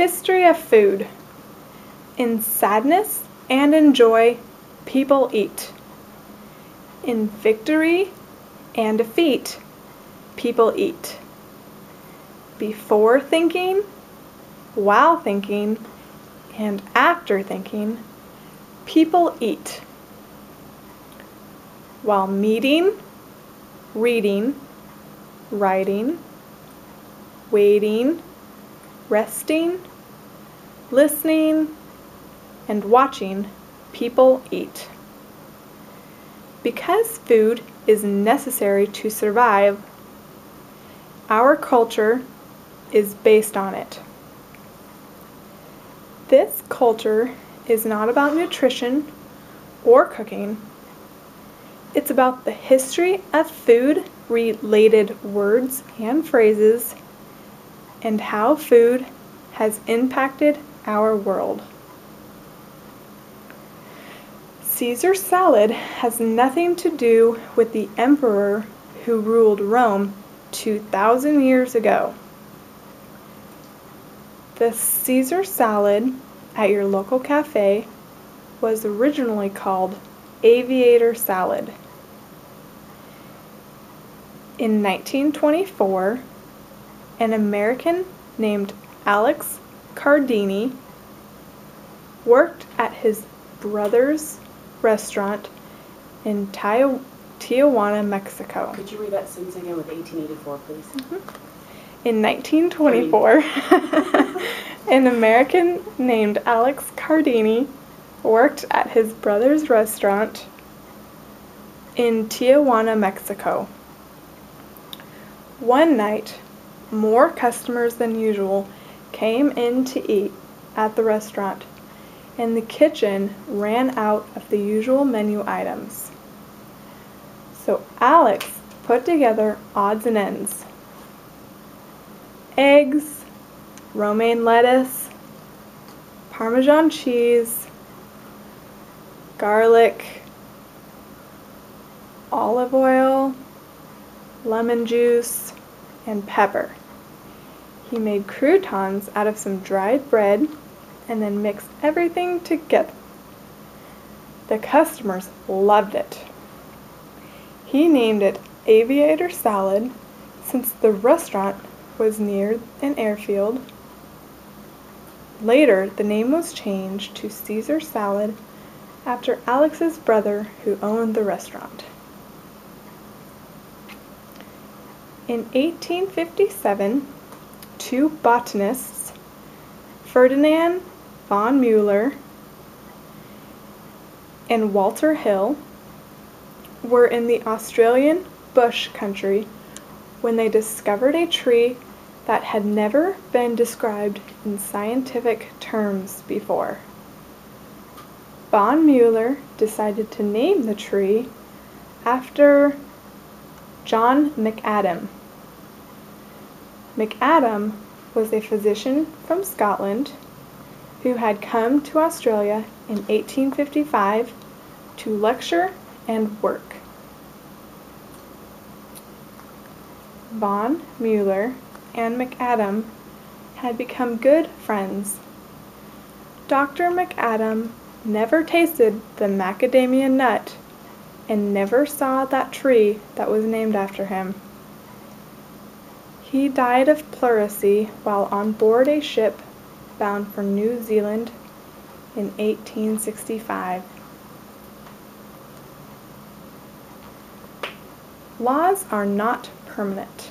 History of food. In sadness and in joy, people eat. In victory and defeat, people eat. Before thinking, while thinking, and after thinking, people eat. While meeting, reading, writing, waiting, resting, listening, and watching, people eat. Because food is necessary to survive, our culture is based on it. This culture is not about nutrition or cooking. It's about the history of food-related words and phrases and how food has impacted our world. Caesar salad has nothing to do with the emperor who ruled Rome 2,000 years ago. The Caesar salad at your local cafe was originally called aviator salad. In 1924, an American named Alex Cardini worked at his brother's restaurant in Tijuana, Mexico. Could you read that sentence again with 1884, please? In 1924, an American named Alex Cardini worked at his brother's restaurant in Tijuana, Mexico. One night, more customers than usual came in to eat at the restaurant, and the kitchen ran out of the usual menu items. So Alex put together odds and ends. Eggs, romaine lettuce, Parmesan cheese, garlic, olive oil, lemon juice, and pepper. He made croutons out of some dried bread and then mixed everything together. The customers loved it. He named it aviator salad since the restaurant was near an airfield. Later, the name was changed to Caesar salad after Alex's brother who owned the restaurant. In 1857, two botanists, Ferdinand von Mueller and Walter Hill, were in the Australian bush country when they discovered a tree that had never been described in scientific terms before. Von Mueller decided to name the tree after John McAdam. McAdam was a physician from Scotland who had come to Australia in 1855 to lecture and work. Von Mueller and McAdam had become good friends. Dr. McAdam never tasted the macadamia nut and never saw that tree that was named after him. He died of pleurisy while on board a ship bound for New Zealand in 1865. Laws are not permanent.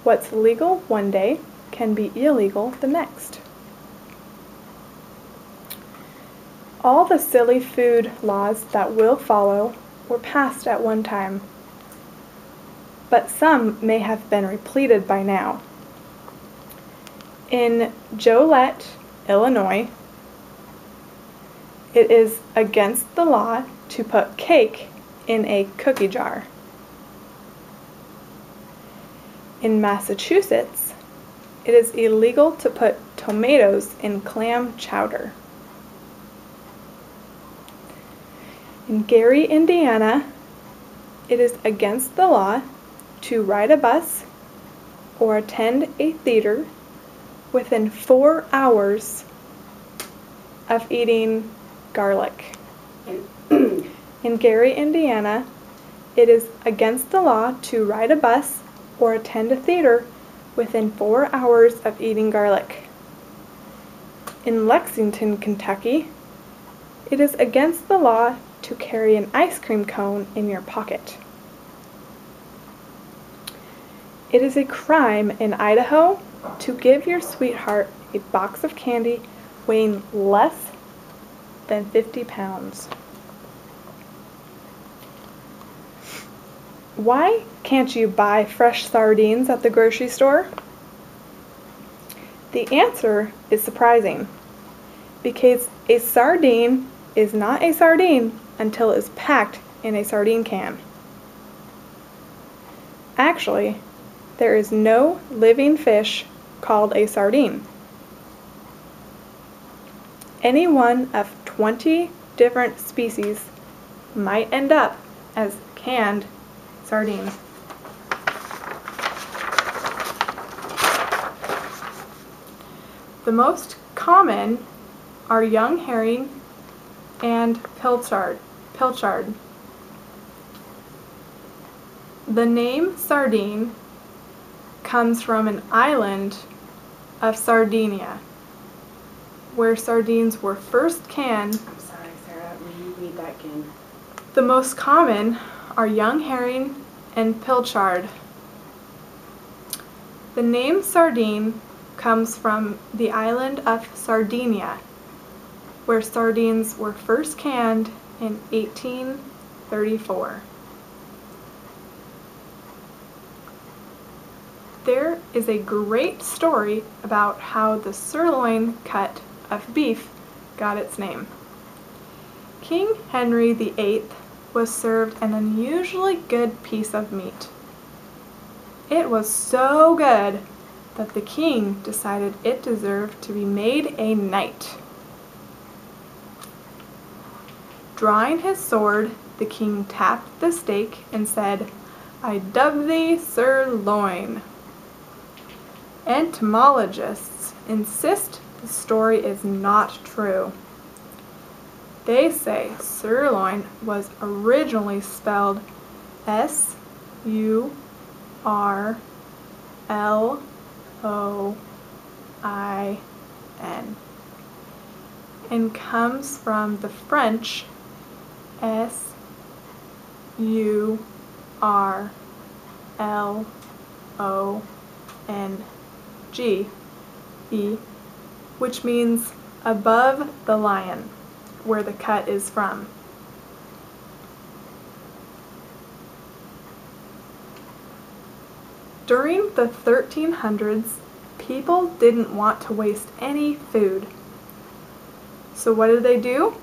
What's legal one day can be illegal the next. All the silly food laws that will follow were passed at one time, but some may have been repeated by now. In Joliet, Illinois, it is against the law to put cake in a cookie jar. In Massachusetts, it is illegal to put tomatoes in clam chowder. In Gary, Indiana, it is against the law to ride a bus or attend a theater within 4 hours of eating garlic. In Gary, Indiana, it is against the law to ride a bus or attend a theater within 4 hours of eating garlic. In Lexington, Kentucky, it is against the law to carry an ice cream cone in your pocket. It is a crime in Idaho to give your sweetheart a box of candy weighing less than 50 pounds. Why can't you buy fresh sardines at the grocery store? The answer is surprising, because a sardine is not a sardine until it is packed in a sardine can. Actually, there is no living fish called a sardine. Any one of 20 different species might end up as canned sardines. The most common are young herring and pilchard. The name sardine comes from an island of Sardinia, where sardines were first canned. I'm sorry, Sarah, will you read that again? The most common are young herring and pilchard. The name sardine comes from the island of Sardinia, where sardines were first canned in 1834. There is a great story about how the sirloin cut of beef got its name. King Henry VIII was served an unusually good piece of meat. It was so good that the king decided it deserved to be made a knight. Drawing his sword, the king tapped the stake and said, "I dub thee sirloin." Entomologists insist the story is not true. They say sirloin was originally spelled S-U-R-L-O-I-N and comes from the French S-U-R-L-O-N-G-E, which means above the lion, where the cut is from. During the 1300s, people didn't want to waste any food. So what did they do?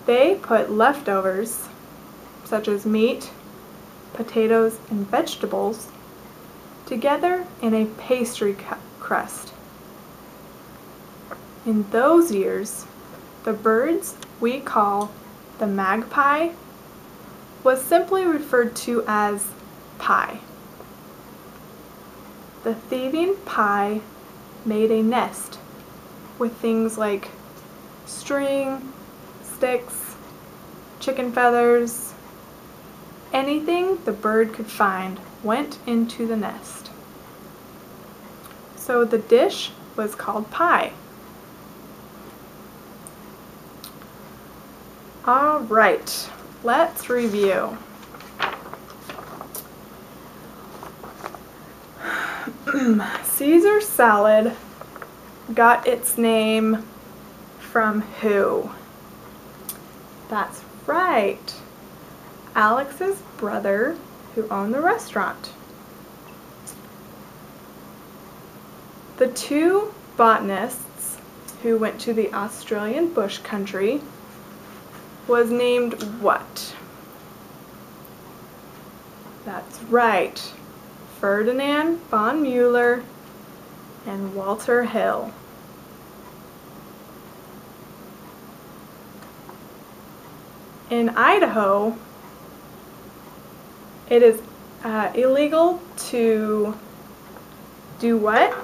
They put leftovers, such as meat, potatoes, and vegetables, together in a pastry crust. In those years, the birds we call the magpie was simply referred to as pie. The thieving pie made a nest with things like string, sticks, chicken feathers. Anything the bird could find went into the nest. So the dish was called pie. All right, let's review. Caesar salad got its name from who? That's right, Alex's brother who owned the restaurant. The two botanists who went to the Australian bush country was named what? That's right, Ferdinand von Mueller and Walter Hill. In Idaho, it is illegal to do what?